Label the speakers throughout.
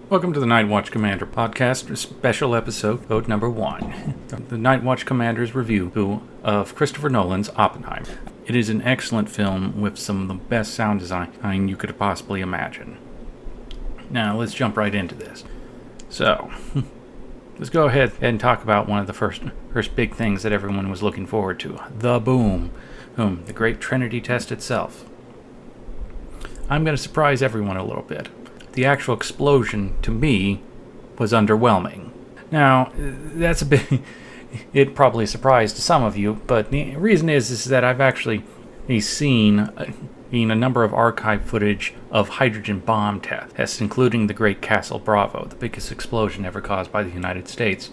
Speaker 1: Welcome to the Nightwatch Commander Podcast, special episode number 1. The Nightwatch Commander's review of Christopher Nolan's Oppenheimer. It is an excellent film with some of the best sound design you could possibly imagine. Now, let's jump right into this. So, let's go ahead and talk about one of the first big things that everyone was looking forward to. The boom. The great Trinity test itself. I'm going to surprise everyone a little bit. The actual explosion, to me, was underwhelming. Now, that's a bit... It probably surprised some of you, but the reason is that I've actually seen a number of archive footage of hydrogen bomb tests, including the Great Castle Bravo, the biggest explosion ever caused by the United States.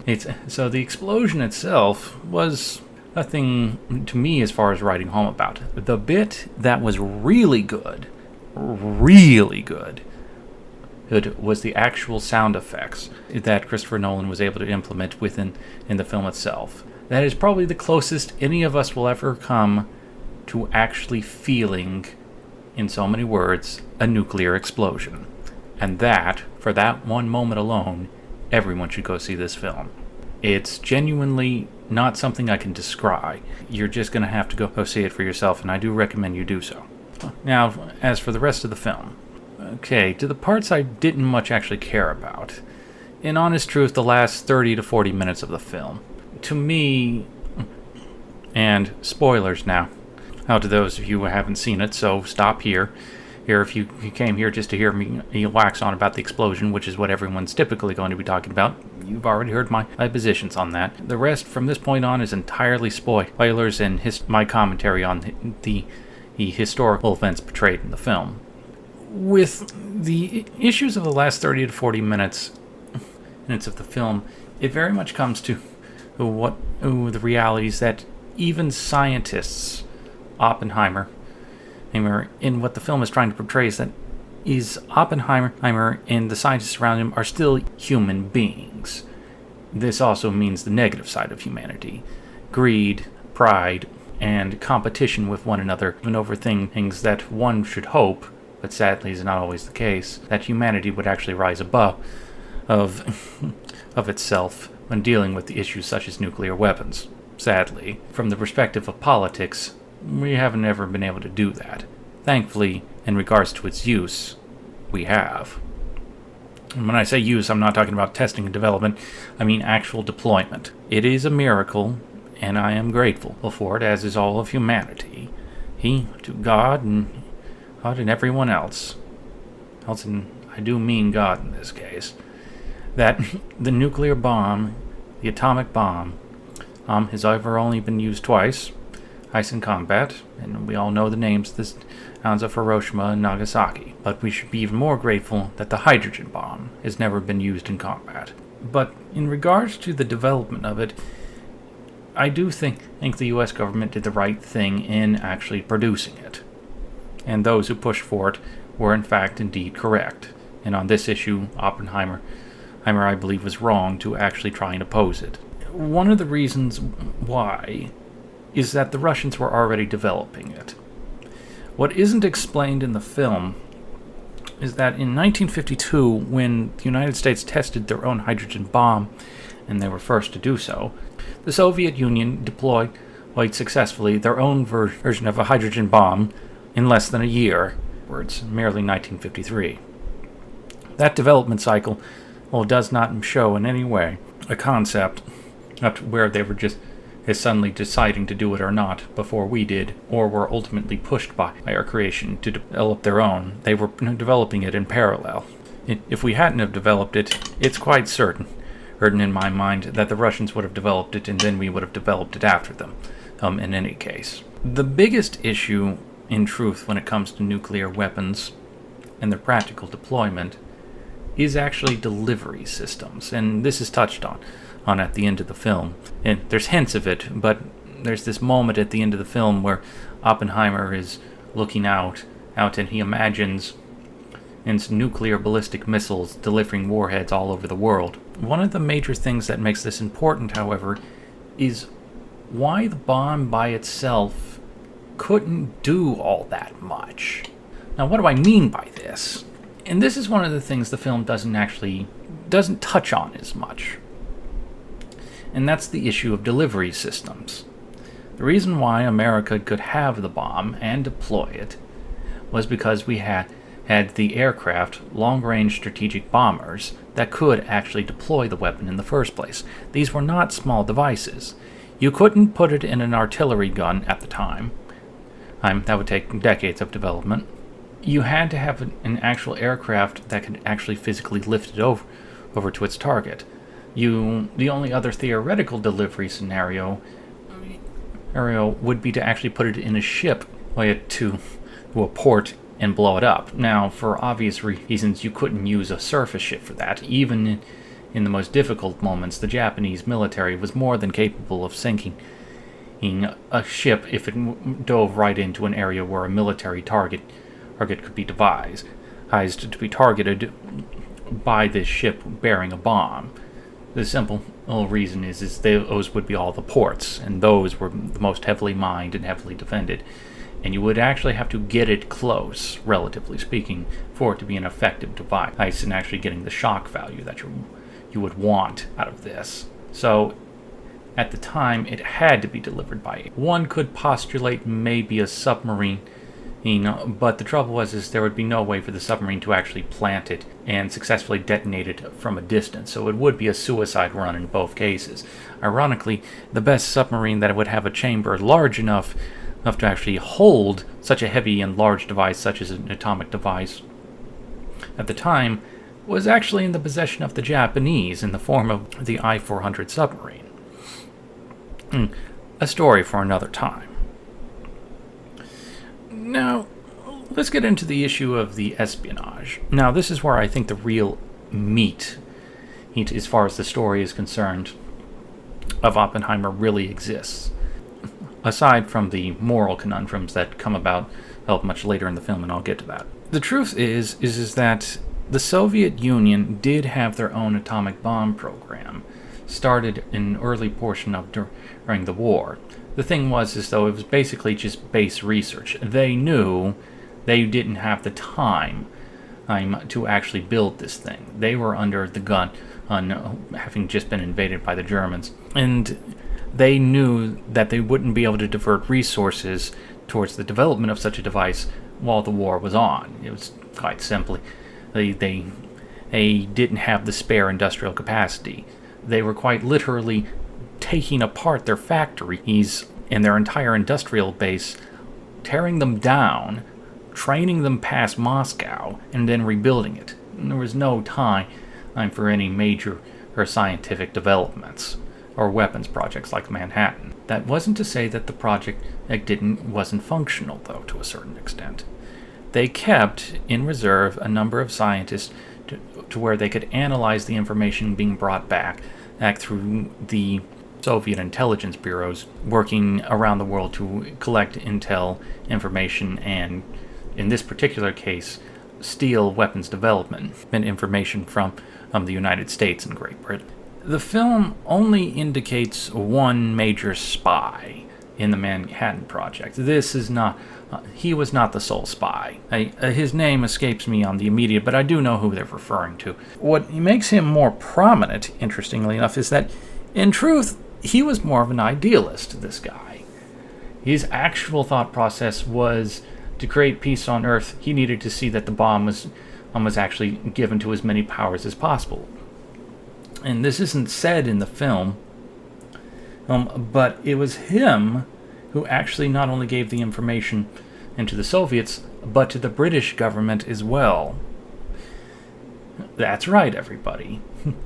Speaker 1: So the explosion itself was nothing to me as far as writing home about. The bit that was really good, it was the actual sound effects that Christopher Nolan was able to implement in the film itself. That is probably the closest any of us will ever come to actually feeling, in so many words, a nuclear explosion. And that, for that one moment alone, everyone should go see this film. It's genuinely not something I can describe. You're just going to have to go see it for yourself, and I do recommend you do so. Now, as for the rest of the film, okay, to the parts I didn't much actually care about. In honest truth, the last 30 to 40 minutes of the film, to me, and spoilers now, out to those of you who haven't seen it, so stop here. If you came here just to hear me wax on about the explosion, which is what everyone's typically going to be talking about, you've already heard my positions on that. The rest from this point on is entirely spoilers and my commentary on the historical events portrayed in the film. With the issues of the last 30 to 40 minutes of the film, it very much comes to the realities that even scientists, Oppenheimer, in what the film is trying to portray is Oppenheimer and the scientists around him are still human beings. This also means the negative side of humanity. Greed, pride, and competition with one another, and over things that one should hope, but sadly is not always the case, that humanity would actually rise above of itself when dealing with the issues such as nuclear weapons. Sadly, from the perspective of politics, we haven't ever been able to do that. Thankfully, in regards to its use, we have. And when I say use, I'm not talking about testing and development, I mean actual deployment. It is a miracle, and I am grateful for it, as is all of humanity. God and everyone else, and I do mean God in this case, that the nuclear bomb, the atomic bomb, has ever only been used twice in combat, and we all know the names of the towns of Hiroshima and Nagasaki. But we should be even more grateful that the hydrogen bomb has never been used in combat. But in regards to the development of it, I do think the U.S. government did the right thing in actually producing it. And those who pushed for it were in fact indeed correct. And on this issue, Oppenheimer, I believe, was wrong to actually try and oppose it. One of the reasons why is that the Russians were already developing it. What isn't explained in the film is that in 1952, when the United States tested their own hydrogen bomb, and they were first to do so, the Soviet Union deployed successfully their own version of a hydrogen bomb in less than a year, merely 1953. That development cycle, does not show in any way a concept up to where they were just suddenly deciding to do it or not before we did, or were ultimately pushed by our creation to develop their own. They were developing it in parallel. If we hadn't have developed it, it's quite certain in my mind that the Russians would have developed it and then we would have developed it after them, in any case. The biggest issue, in truth, when it comes to nuclear weapons and their practical deployment is actually delivery systems, and this is touched on at the end of the film. And there's hints of it, but there's this moment at the end of the film where Oppenheimer is looking out and he imagines nuclear ballistic missiles delivering warheads all over the world. One of the major things that makes this important, however, is why the bomb by itself couldn't do all that much. Now, what do I mean by this? And this is one of the things the film doesn't touch on as much. And that's the issue of delivery systems. The reason why America could have the bomb and deploy it was because we had the aircraft, long-range strategic bombers, that could actually deploy the weapon in the first place. These were not small devices. You couldn't put it in an artillery gun at the time. That would take decades of development. You had to have an actual aircraft that could actually physically lift it over to its target. The only other theoretical delivery scenario would be to actually put it in a ship, to a port, and blow it up. Now, for obvious reasons, you couldn't use a surface ship for that. Even in the most difficult moments, the Japanese military was more than capable of sinking a ship if it dove right into an area where a military target could be devised to be targeted by this ship bearing a bomb. The simple reason is those would be all the ports, and those were the most heavily mined and heavily defended. And you would actually have to get it close, relatively speaking, for it to be an effective device and actually getting the shock value that you would want out of this. So, at the time, it had to be delivered by. One could postulate maybe a submarine, but the trouble was there would be no way for the submarine to actually plant it and successfully detonate it from a distance, so it would be a suicide run in both cases. Ironically, the best submarine that would have a chamber large enough to actually hold such a heavy and large device such as an atomic device at the time was actually in the possession of the Japanese in the form of the I-400 submarine. A story for another time. Now, let's get into the issue of the espionage. Now, this is where I think the real meat, as far as the story is concerned, of Oppenheimer really exists. Aside from the moral conundrums that come about much later in the film, and I'll get to that. The truth is that the Soviet Union did have their own atomic bomb program, started in an early portion of during the war. The thing was it was basically just base research. They knew they didn't have the time to actually build this thing. They were under the gun on having just been invaded by the Germans, and they knew that they wouldn't be able to divert resources towards the development of such a device while the war was on. It was quite simply, they didn't have the spare industrial capacity. They were quite literally taking apart their factories and their entire industrial base, tearing them down, training them past Moscow, and then rebuilding it. And there was no time for any major or scientific developments or weapons projects like Manhattan. That wasn't to say that the project wasn't functional, though, to a certain extent. They kept in reserve a number of scientists to where they could analyze the information being brought back through the Soviet intelligence bureaus working around the world to collect intel information and, in this particular case, steal weapons development and information from the United States and Great Britain. The film only indicates one major spy in the Manhattan Project. He was not the sole spy. His name escapes me on the immediate, but I do know who they're referring to. What makes him more prominent, interestingly enough, is that, in truth, he was more of an idealist, this guy. His actual thought process was to create peace on Earth. He needed to see that the bomb was actually given to as many powers as possible. And this isn't said in the film, but it was him who actually not only gave the information to the Soviets, but to the British government as well. That's right, everybody.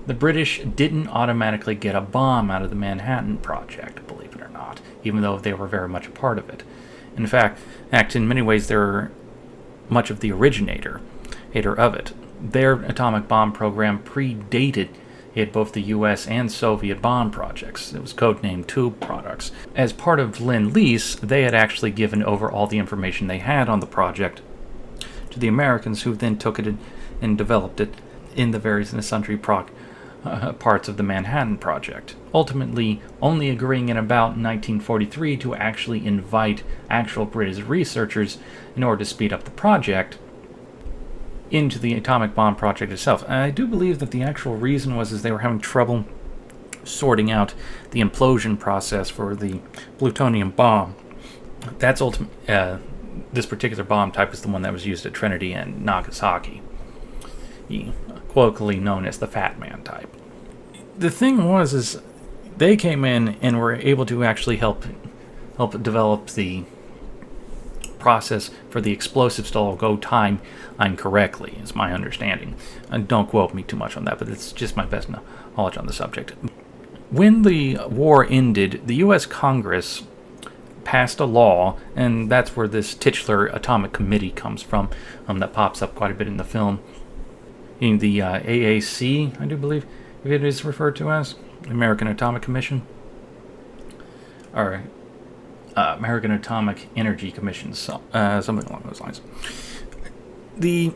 Speaker 1: The British didn't automatically get a bomb out of the Manhattan Project, believe it or not, even though they were very much a part of it. In fact, in many ways, they're much of the originator of it. Their atomic bomb program predated both the U.S. and Soviet bomb projects. It was codenamed Tube Products. As part of Lend-Lease, they had actually given over all the information they had on the project to the Americans, who then took it and developed it in the various and sundry parts of the Manhattan Project, ultimately only agreeing in about 1943 to actually invite actual British researchers in order to speed up the project. into the atomic bomb project itself. And I do believe that the actual reason was they were having trouble sorting out the implosion process for the plutonium bomb. That's this particular bomb type is the one that was used at Trinity and Nagasaki, colloquially known as the Fat Man type. The thing is they came in and were able to actually help develop the process for the explosives to all go time correctly, is my understanding. And don't quote me too much on that, but it's just my best knowledge on the subject. When the war ended, the U.S. Congress passed a law, and that's where this titular Atomic Committee comes from, that pops up quite a bit in the film. In the AAC, I do believe it is referred to as, American Atomic Commission, or American Atomic Energy Commission, something along those lines. The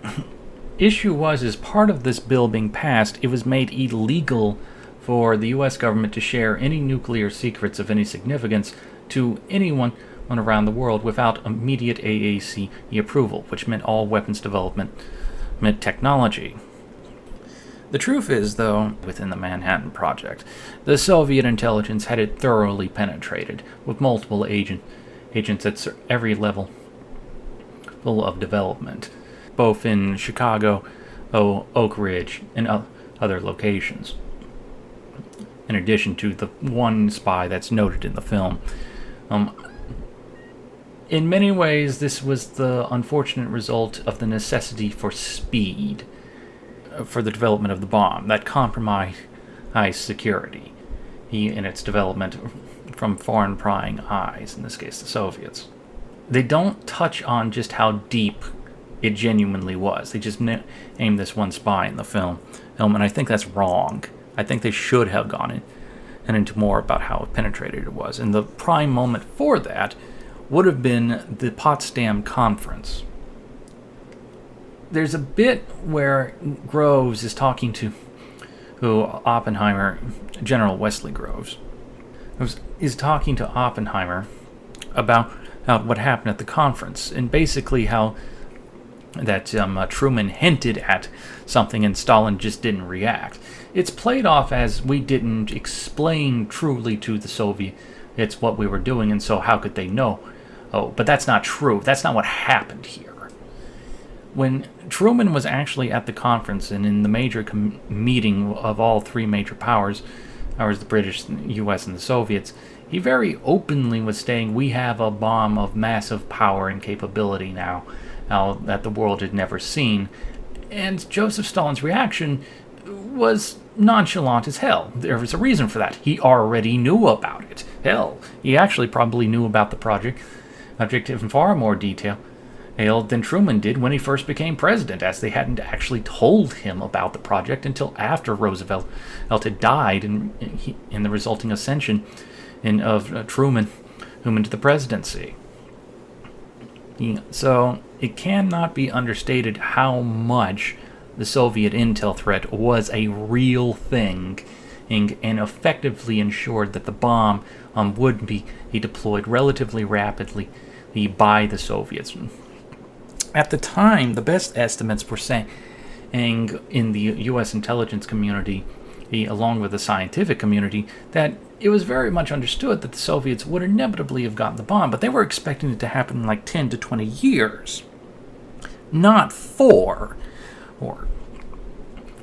Speaker 1: issue was, as part of this bill being passed, it was made illegal for the U.S. government to share any nuclear secrets of any significance to anyone around the world without immediate AAC approval, which meant all weapons development meant technology. The truth is, though, within the Manhattan Project, the Soviet intelligence had it thoroughly penetrated, with multiple agents at every level of development, both in Chicago, Oak Ridge, and other locations. In addition to the one spy that's noted in the film. In many ways, this was the unfortunate result of the necessity for speed for the development of the bomb that compromised security in its development from foreign prying eyes, in this case the Soviets. They don't touch on just how deep it genuinely was. They just aim this one spy in the film, and I think that's wrong. I think they should have gone in and into more about how penetrated it was. And the prime moment for that would have been the Potsdam Conference. There's a bit where Groves is talking to Oppenheimer, General Wesley Groves, is talking to Oppenheimer about what happened at the conference, and basically how that Truman hinted at something and Stalin just didn't react. It's played off as we didn't explain truly to the Soviets what we were doing, and so how could they know? Oh, but that's not true. That's not what happened here. When Truman was actually at the conference and in the major meeting of all three major powers, the British, the US, and the Soviets, he very openly was saying, we have a bomb of massive power and capability now that the world had never seen. And Joseph Stalin's reaction was nonchalant as hell. There was a reason for that. He already knew about it. Hell, he actually probably knew about the project in far more detail than Truman did when he first became president, as they hadn't actually told him about the project until after Roosevelt had died in the resulting ascension of Truman into the presidency. So it cannot be understated how much the Soviet intel threat was a real thing and effectively ensured that the bomb would be deployed relatively rapidly by the Soviets. At the time, the best estimates were saying in the U.S. intelligence community, along with the scientific community, that it was very much understood that the Soviets would inevitably have gotten the bomb, but they were expecting it to happen in like 10 to 20 years. Not 4,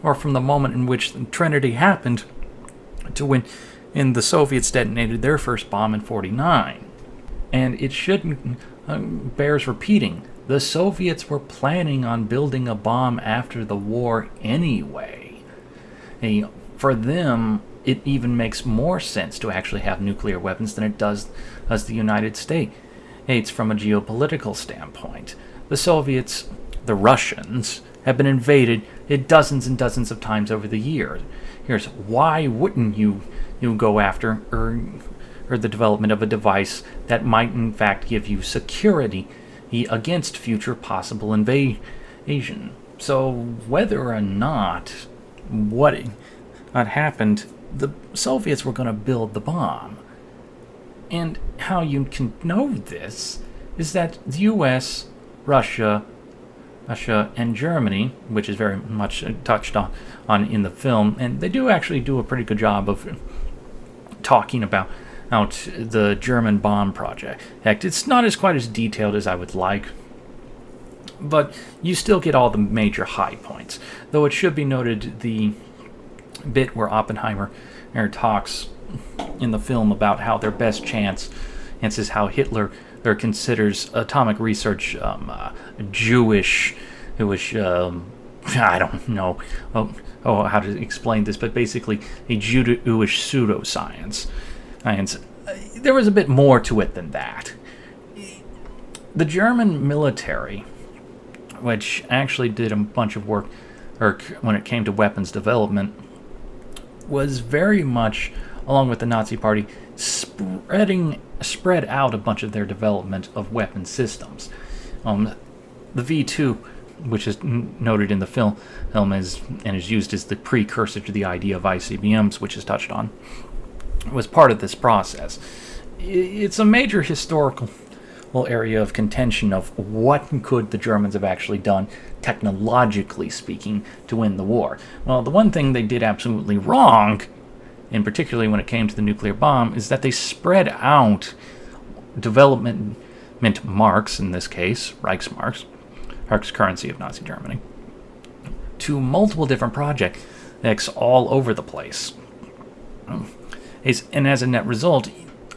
Speaker 1: or from the moment in which Trinity happened to when the Soviets detonated their first bomb in 1949. And it shouldn't bears repeating. The Soviets were planning on building a bomb after the war anyway. For them, it even makes more sense to actually have nuclear weapons than it does as the United States. It's from a geopolitical standpoint. The Soviets, the Russians, have been invaded dozens and dozens of times over the years. Why wouldn't you go after or the development of a device that might in fact give you security against future possible invasion? So whether or not what happened, the Soviets were going to build the bomb. And how you can know this is that the US, Russia, Russia and Germany, which is very much touched on in the film, and they do actually do a pretty good job of talking about the German bomb project. It's not quite as detailed as I would like, but you still get all the major high points. Though it should be noted the bit where Oppenheimer talks in the film about how their best chance is how Hitler considers atomic research Jewish. It was I don't know how to explain this, but basically a Jewish pseudoscience. And there was a bit more to it than that. The German military, which actually did a bunch of work when it came to weapons development, was very much, along with the Nazi Party, spread out a bunch of their development of weapon systems. The V2, which is noted in the film is used as the precursor to the idea of ICBMs, which is touched on, was part of this process. It's a major historical area of contention of what could the Germans have actually done, technologically speaking, to win the war. Well, the one thing they did absolutely wrong, and particularly when it came to the nuclear bomb, is that they spread out development marks, in this case, Reichsmarks, currency of Nazi Germany, to multiple different projects all over the place. And as a net result,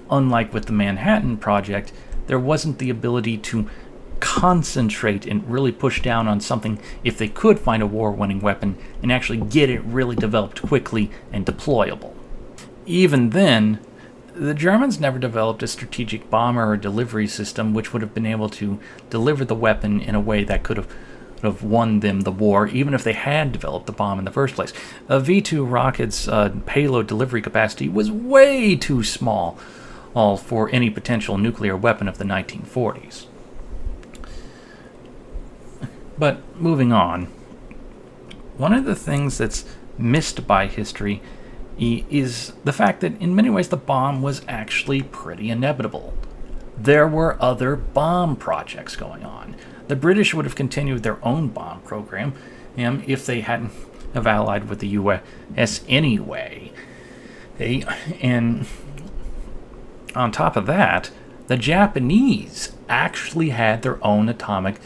Speaker 1: unlike with the Manhattan Project, there wasn't the ability to concentrate and really push down on something if they could find a war-winning weapon and actually get it really developed quickly and deployable. Even then, the Germans never developed a strategic bomber or delivery system which would have been able to deliver the weapon in a way that could have won them the war, even if they had developed the bomb in the first place. A V-2 rocket's payload delivery capacity was way too small for any potential nuclear weapon of the 1940s. But moving on, one of the things that's missed by history is the fact that in many ways the bomb was actually pretty inevitable. There were other bomb projects going on. The British would have continued their own bomb program if they hadn't have allied with the U.S. anyway. And on top of that, the Japanese actually had their own atomic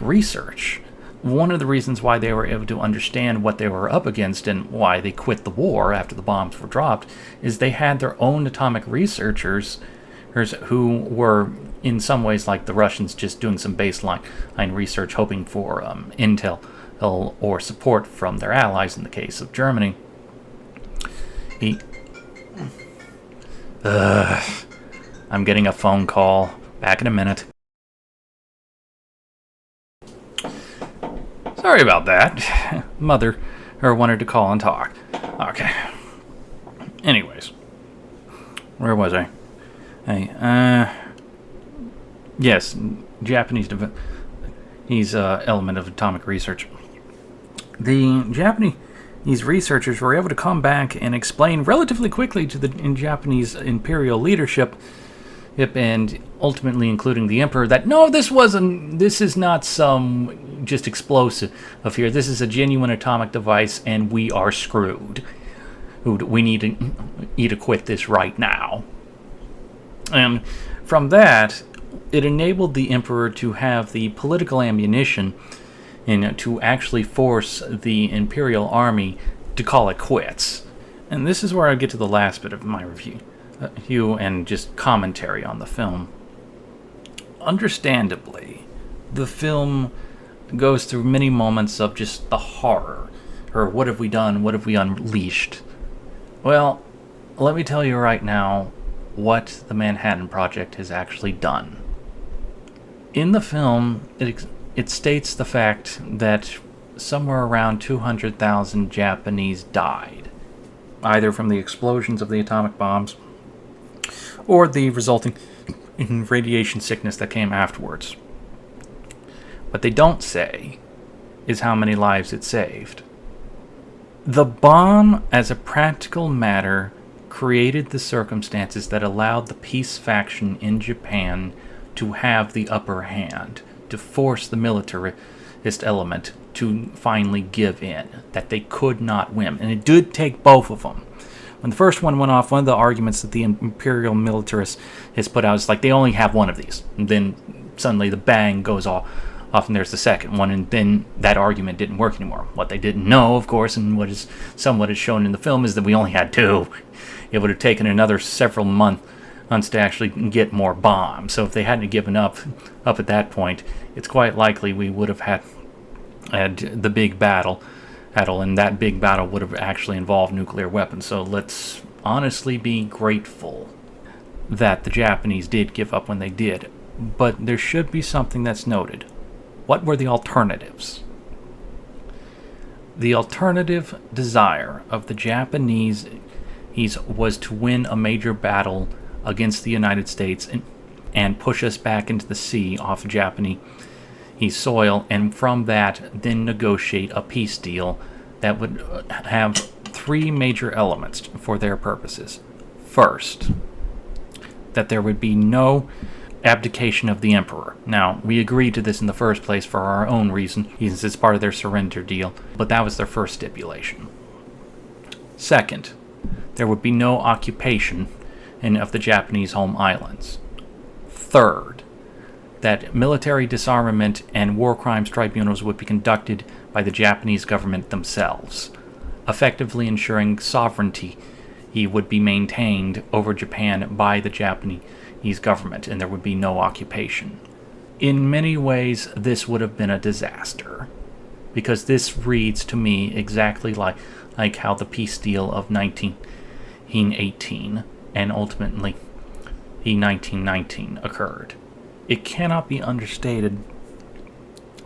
Speaker 1: research. One of the reasons why they were able to understand what they were up against and why they quit the war after the bombs were dropped is they had their own atomic researchers who were in some ways like the Russians, just doing some baseline research, hoping for intel or support from their allies in the case of Germany. I'm getting a phone call. Back in a minute. Sorry about that. Mother wanted to call and talk. Okay. Anyways. Where was I? Yes, Japanese element of atomic research. The Japanese researchers were able to come back and explain relatively quickly to the Japanese imperial leadership, and ultimately including the emperor, that no, this is not some just explosive of here. This is a genuine atomic device, and we are screwed. We need to quit this right now. And from that, it enabled the emperor to have the political ammunition and to actually force the imperial army to call it quits. And this is where I get to the last bit of my review and just commentary on the film. Understandably, the film goes through many moments of just the horror, or what have we done, what have we unleashed. Well, let me tell you right now what the Manhattan Project has actually done. In the film, it states the fact that somewhere around 200,000 Japanese died, either from the explosions of the atomic bombs or the resulting radiation sickness that came afterwards. What they don't say is how many lives it saved. The bomb, as a practical matter, created the circumstances that allowed the peace faction in Japan to have the upper hand, to force the military element to finally give in, that they could not win. And it did take both of them. When the first one went off, one of the arguments that the imperial militarists has put out is like they only have one of these. And then suddenly the bang goes off, and there's the second one, and then that argument didn't work anymore. What they didn't know, of course, and what is somewhat is shown in the film, is that we only had two. It would have taken another several months to actually get more bombs. So if they hadn't given up at that point, it's quite likely we would have had the big battle, and that big battle would have actually involved nuclear weapons. So let's honestly be grateful that the Japanese did give up when they did. But there should be something that's noted. What were the alternatives? The alternative desire of the Japanese was to win a major battle against the United States and push us back into the sea off of Japanese soil, and from that then negotiate a peace deal that would have three major elements for their purposes. First, that there would be no abdication of the emperor. Now, we agreed to this in the first place for our own reasons it's part of their surrender deal, but that was their first stipulation. Second, there would be no occupation of the Japanese home islands. Third, that military disarmament and war crimes tribunals would be conducted by the Japanese government themselves, effectively ensuring sovereignty would be maintained over Japan by the Japanese government, and there would be no occupation. In many ways, this would have been a disaster, because this reads to me exactly like how the peace deal of 1918 and ultimately 1919 occurred. It cannot be understated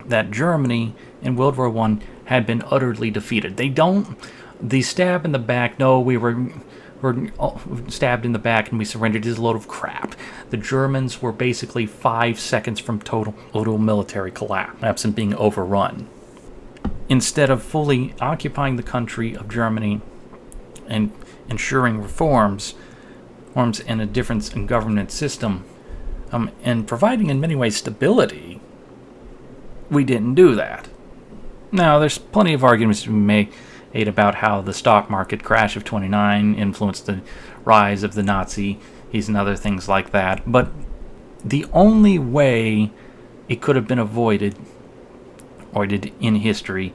Speaker 1: that Germany in World War I had been utterly defeated. The stab in the back, no, we were stabbed in the back and we surrendered, is a load of crap. The Germans were basically 5 seconds from total military collapse and being overrun. Instead of fully occupying the country of Germany and ensuring reforms and a difference in government system, and providing in many ways stability, we didn't do that. Now, there's plenty of arguments to be made about how the stock market crash of 29 influenced the rise of the Nazis and other things like that, but the only way it could have been avoided, or did in history,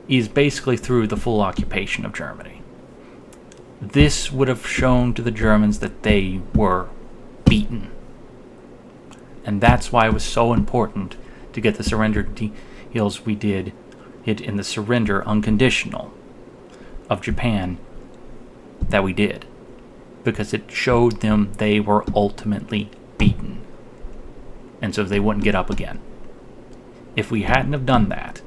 Speaker 1: is basically through the full occupation of Germany. This would have shown to the Germans that they were beaten. And that's why it was so important to get the surrender deals we did in the surrender unconditional of Japan that we did. Because it showed them they were ultimately beaten. And so they wouldn't get up again. If we hadn't have done that,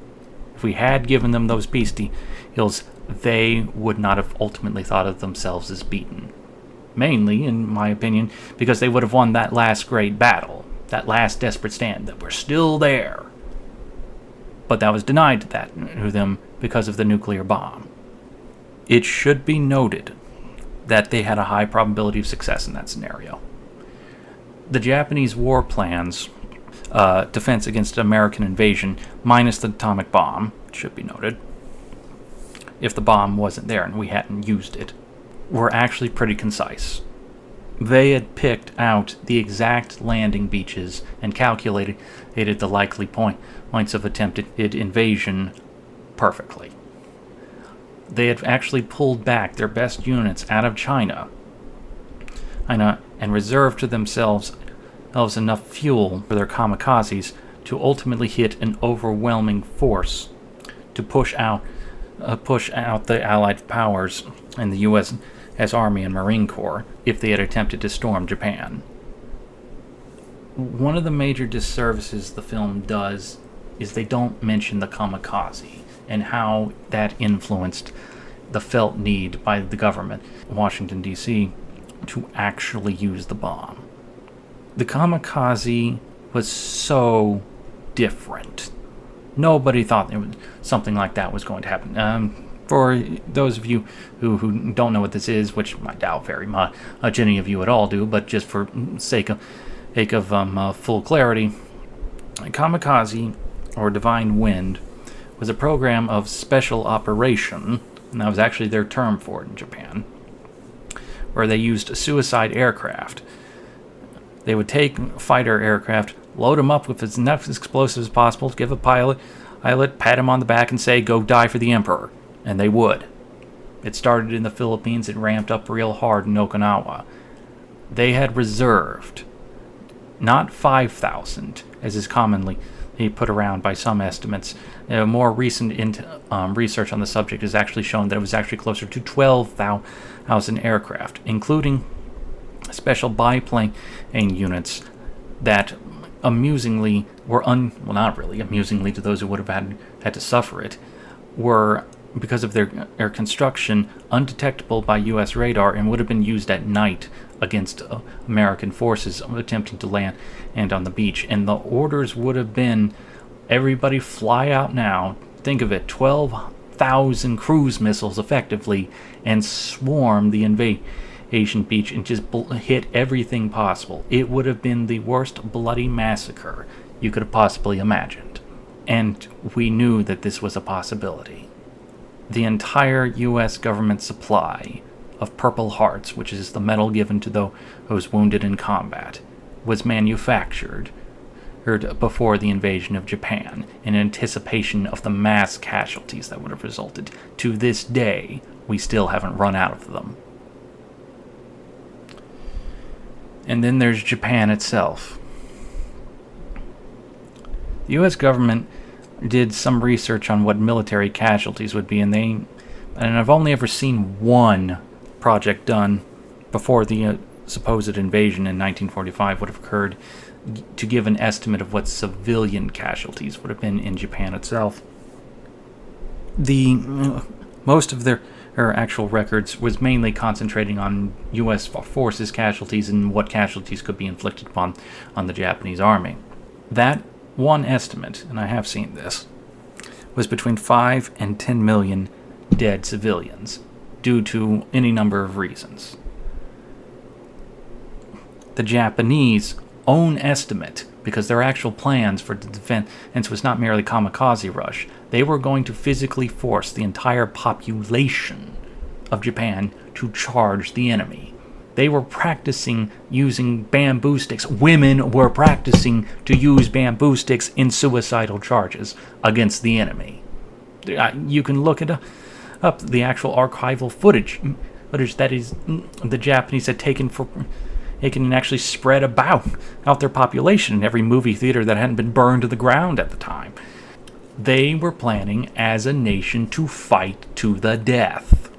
Speaker 1: if we had given them those peace deals, they would not have ultimately thought of themselves as beaten. Mainly, in my opinion, because they would have won that last great battle, that last desperate stand, that we're still there. But that was denied to them because of the nuclear bomb. It should be noted that they had a high probability of success in that scenario. The Japanese war plans, defense against American invasion, minus the atomic bomb, it should be noted, if the bomb wasn't there and we hadn't used it, were actually pretty concise. They had picked out the exact landing beaches and calculated the likely points of attempted invasion perfectly. They had actually pulled back their best units out of China and reserved to themselves enough fuel for their kamikazes to ultimately hit an overwhelming force to push out the Allied powers and the U.S. Army and Marine Corps if they had attempted to storm Japan. One of the major disservices the film does is they don't mention the kamikaze and how that influenced the felt need by the government, Washington, D.C., to actually use the bomb. The kamikaze was so different. Nobody thought something like that was going to happen. For those of you who don't know what this is, which I doubt very much any of you at all do, but just for sake of full clarity, kamikaze or Divine Wind, was a program of special operation, and that was actually their term for it in Japan, where they used suicide aircraft. They would take fighter aircraft, load them up with as enough explosives as possible, give a pilot, pat him on the back and say, "Go die for the Emperor." And they would. It started in the Philippines, it ramped up real hard in Okinawa. They had reserved, not 5,000, as is commonly put around by some estimates. More recent research on the subject has actually shown that it was actually closer to 12,000 aircraft, including special biplane units that amusingly were well, not really amusingly to those who would have had to suffer it, were, because of their construction, undetectable by U.S. radar and would have been used at night against American forces attempting to land and on the beach. And the orders would have been, everybody fly out now. Think of it, 12,000 cruise missiles effectively, and swarm the invasion beach and just hit everything possible. It would have been the worst bloody massacre you could have possibly imagined. And we knew that this was a possibility. The entire U.S. government supply of Purple Hearts, which is the medal given to those wounded in combat, was manufactured before the invasion of Japan in anticipation of the mass casualties that would have resulted. To this day, we still haven't run out of them. And then there's Japan itself. The U.S. government did some research on what military casualties would be, and I've only ever seen one project done before the supposed invasion in 1945 would have occurred to give an estimate of what civilian casualties would have been in Japan itself. Most of their actual records was mainly concentrating on U.S. forces casualties and what casualties could be inflicted upon the Japanese army. That one estimate, and I have seen this, was between 5 and 10 million dead civilians due to any number of reasons. The Japanese own estimate, because their actual plans for the defense was not merely kamikaze rush, they were going to physically force the entire population of Japan to charge the enemy. They were practicing using bamboo sticks. Women were practicing to use bamboo sticks in suicidal charges against the enemy. You can look it up, the actual archival footage that is the Japanese had taken and actually spread out their population in every movie theater that hadn't been burned to the ground at the time. They were planning as a nation to fight to the death.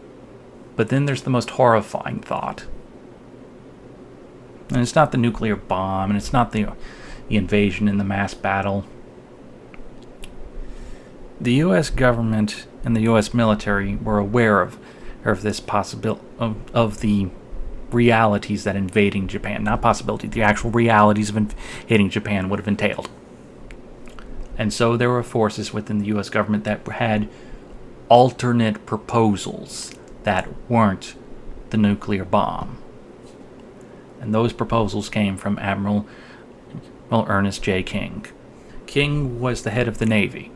Speaker 1: But then there's the most horrifying thought. And it's not the nuclear bomb, and it's not the invasion and the mass battle. The U.S. government and the U.S. military were aware of this possibility, of the realities that invading Japan, not possibility, the actual realities of invading Japan would have entailed. And so there were forces within the U.S. government that had alternate proposals that weren't the nuclear bomb. And those proposals came from Admiral Ernest J. King. King was the head of the Navy.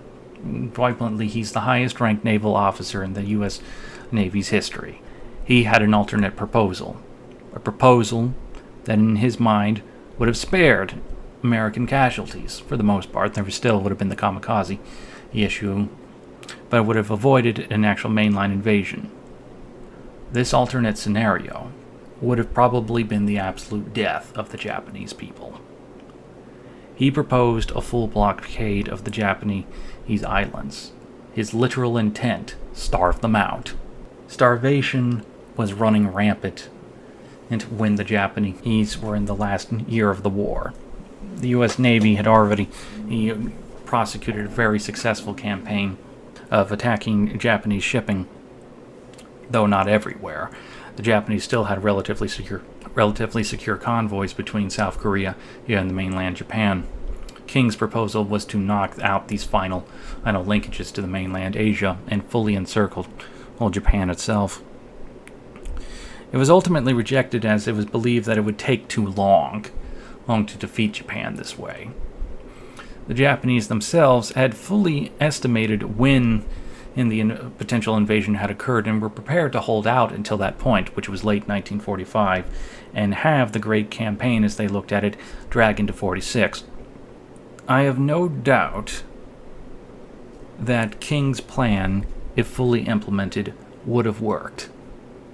Speaker 1: Quite bluntly, he's the highest ranked naval officer in the U.S. Navy's history. He had an alternate proposal. A proposal that in his mind would have spared American casualties for the most part. There still would have been the kamikaze issue, but would have avoided an actual mainline invasion. This alternate scenario would have probably been the absolute death of the Japanese people. He proposed a full blockade of the Japanese islands. His literal intent, starve them out. Starvation was running rampant when the Japanese were in the last year of the war. The U.S. Navy had already prosecuted a very successful campaign of attacking Japanese shipping, though not everywhere. The Japanese still had relatively secure convoys between South Korea and the mainland Japan. King's proposal was to knock out these final linkages to the mainland Asia and fully encircle Japan itself. It was ultimately rejected as it was believed that it would take too long to defeat Japan this way. The Japanese themselves had fully estimated when the potential invasion had occurred and were prepared to hold out until that point, which was late 1945, and have the Great Campaign, as they looked at it, drag into 46. I have no doubt that King's plan, if fully implemented, would have worked.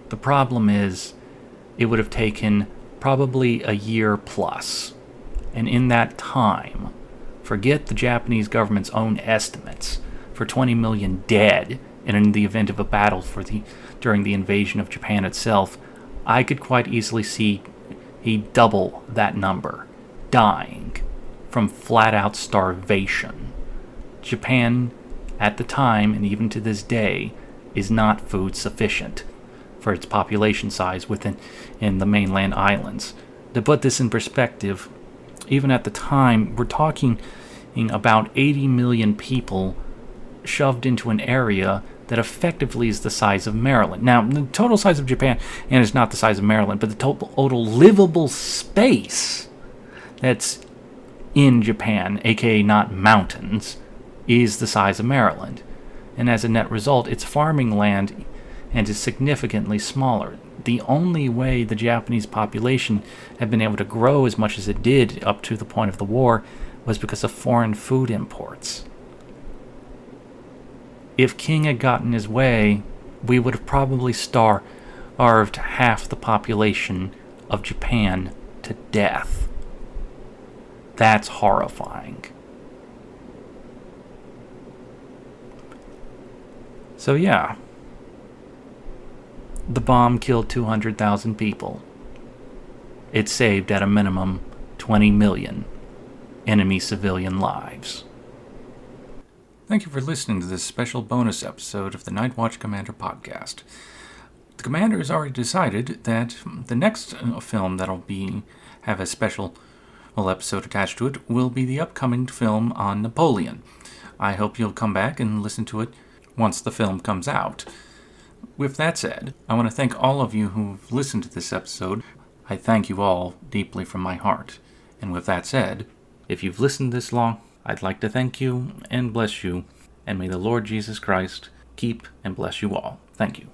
Speaker 1: The problem is, it would have taken probably a year plus. And in that time, forget the Japanese government's own estimates for 20 million dead, and in the event of a battle during the invasion of Japan itself, I could quite easily see he'd double that number, dying from flat-out starvation. Japan, at the time, and even to this day, is not food sufficient for its population size in the mainland islands. To put this in perspective, even at the time, we're talking about 80 million people shoved into an area that effectively is the size of Maryland. Now, the total size of Japan is not the size of Maryland, but the total livable space that's in Japan, aka not mountains, is the size of Maryland. And as a net result, it's farming land and is significantly smaller. The only way the Japanese population had been able to grow as much as it did up to the point of the war was because of foreign food imports. If King had gotten his way, we would have probably starved half the population of Japan to death. That's horrifying. So yeah, the bomb killed 200,000 people. It saved, at a minimum, 20 million enemy civilian lives. Thank you for listening to this special bonus episode of the Nightwatch Commander Podcast. The Commander has already decided that the next film that'll have a special episode attached to it will be the upcoming film on Napoleon. I hope you'll come back and listen to it once the film comes out. With that said, I want to thank all of you who've listened to this episode. I thank you all deeply from my heart. And with that said, if you've listened this long, I'd like to thank you and bless you, and may the Lord Jesus Christ keep and bless you all. Thank you.